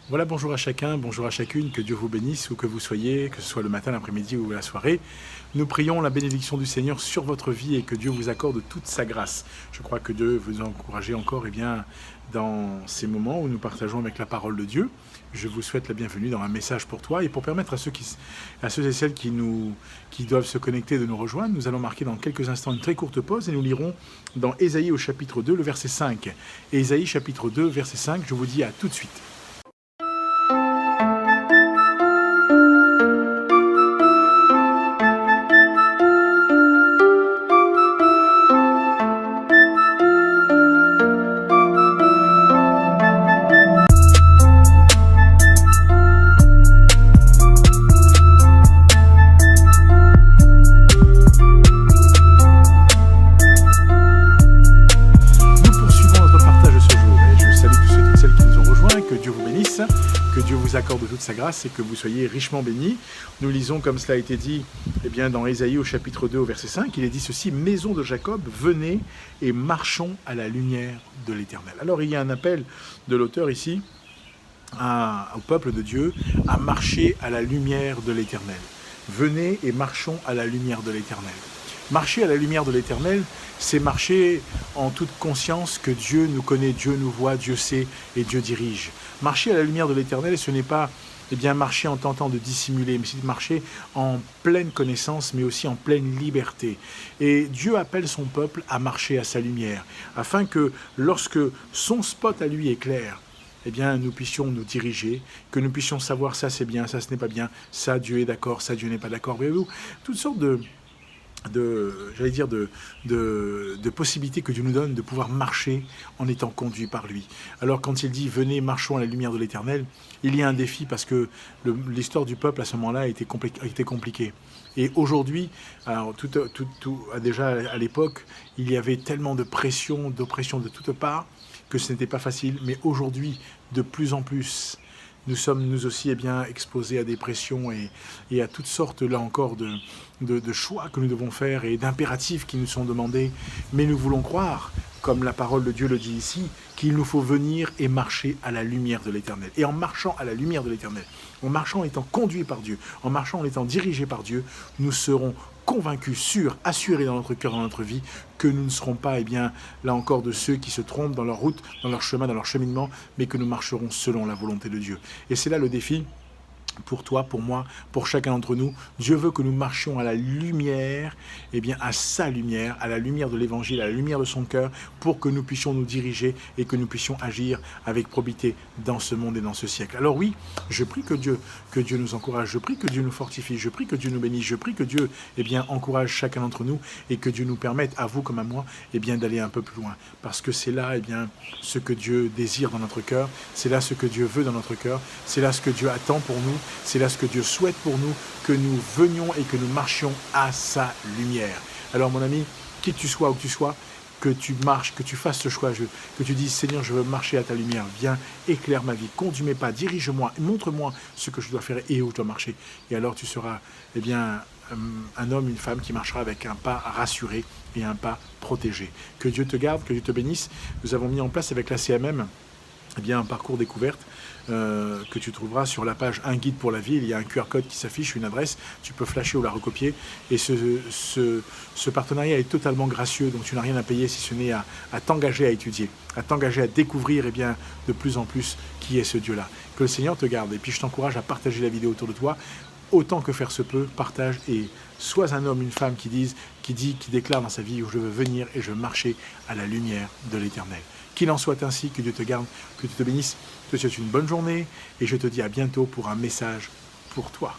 Voilà, bonjour à chacun, bonjour à chacune, que Dieu vous bénisse où que vous soyez, que ce soit le matin, l'après-midi ou la soirée. Nous prions la bénédiction du Seigneur sur votre vie et que Dieu vous accorde toute sa grâce. Je crois que Dieu vous encourage encore dans ces moments où nous partageons avec la parole de Dieu. Je vous souhaite la bienvenue dans un message pour toi et pour permettre à ceux et celles qui doivent se connecter de nous rejoindre, nous allons marquer dans quelques instants une très courte pause et nous lirons dans Ésaïe au chapitre 2, le verset 5. Ésaïe chapitre 2, verset 5, je vous dis à tout de suite. Accorde toute sa grâce et que vous soyez richement bénis. Nous lisons, comme cela a été dit dans Ésaïe au chapitre 2 au verset 5, il est dit ceci: Maison de Jacob, venez et marchons à la lumière de l'Éternel. Alors il y a un appel de l'auteur ici au peuple de Dieu à marcher à la lumière de l'Éternel. Venez et marchons à la lumière de l'Éternel. Marcher à la lumière de l'Éternel, c'est marcher en toute conscience que Dieu nous connaît, Dieu nous voit, Dieu sait et Dieu dirige. Marcher à la lumière de l'Éternel, ce n'est pas marcher en tentant de dissimuler, mais c'est marcher en pleine connaissance, mais aussi en pleine liberté. Et Dieu appelle son peuple à marcher à sa lumière, afin que lorsque son spot à lui est clair, nous puissions nous diriger, que nous puissions savoir ça c'est bien, ça ce n'est pas bien, ça Dieu est d'accord, ça Dieu n'est pas d'accord. Voyez-vous, toutes sortes de possibilités que Dieu nous donne de pouvoir marcher en étant conduit par lui. Alors quand il dit « Venez, marchons à la lumière de l'Éternel », il y a un défi parce que l'histoire du peuple à ce moment-là a été compliquée. Et aujourd'hui, déjà à l'époque, il y avait tellement de pression, d'oppression de toutes parts que ce n'était pas facile. Mais aujourd'hui, de plus en plus, nous sommes nous aussi exposés à des pressions et à toutes sortes, là encore, de choix que nous devons faire et d'impératifs qui nous sont demandés. Mais nous voulons croire, comme la parole de Dieu le dit ici, qu'il nous faut venir et marcher à la lumière de l'Éternel. Et en marchant à la lumière de l'Éternel, en marchant en étant conduits par Dieu, en marchant en étant dirigés par Dieu, nous serons convaincus, sûrs, assurés dans notre cœur, dans notre vie, que nous ne serons pas, là encore, de ceux qui se trompent dans leur route, dans leur chemin, dans leur cheminement, mais que nous marcherons selon la volonté de Dieu. Et c'est là le défi pour toi, pour moi, pour chacun d'entre nous. Dieu veut que nous marchions à la lumière, à sa lumière, à la lumière de l'Évangile, à la lumière de son cœur, pour que nous puissions nous diriger et que nous puissions agir avec probité dans ce monde et dans ce siècle. Alors oui, je prie que Dieu nous encourage, je prie que Dieu nous fortifie, je prie que Dieu nous bénisse, je prie que Dieu encourage chacun d'entre nous et que Dieu nous permette, à vous comme à moi, d'aller un peu plus loin. Parce que c'est là ce que Dieu désire dans notre cœur, c'est là ce que Dieu veut dans notre cœur, c'est là ce que Dieu attend pour nous. C'est là ce que Dieu souhaite pour nous, que nous venions et que nous marchions à sa lumière. Alors mon ami, qui tu sois, où tu sois, que tu marches, que tu fasses ce choix, que tu dises Seigneur, je veux marcher à ta lumière, viens, éclaire ma vie, conduis mes pas, dirige-moi, montre-moi ce que je dois faire et où je dois marcher. Et alors tu seras un homme, une femme qui marchera avec un pas rassuré et un pas protégé. Que Dieu te garde, que Dieu te bénisse. Nous avons mis en place avec la CMM un parcours découverte que tu trouveras sur la page Un guide pour la vie. Il y a un QR code qui s'affiche, une adresse, tu peux flasher ou la recopier. Et ce partenariat est totalement gracieux, donc tu n'as rien à payer si ce n'est à t'engager à étudier, à t'engager à découvrir de plus en plus qui est ce Dieu-là. Que le Seigneur te garde. Et puis je t'encourage à partager la vidéo autour de toi. Autant que faire se peut, partage et sois un homme, une femme qui déclare dans sa vie où je veux venir et je veux marcher à la lumière de l'Éternel. Qu'il en soit ainsi, que Dieu te garde, que Dieu te bénisse. Je te souhaite une bonne journée et je te dis à bientôt pour un message pour toi.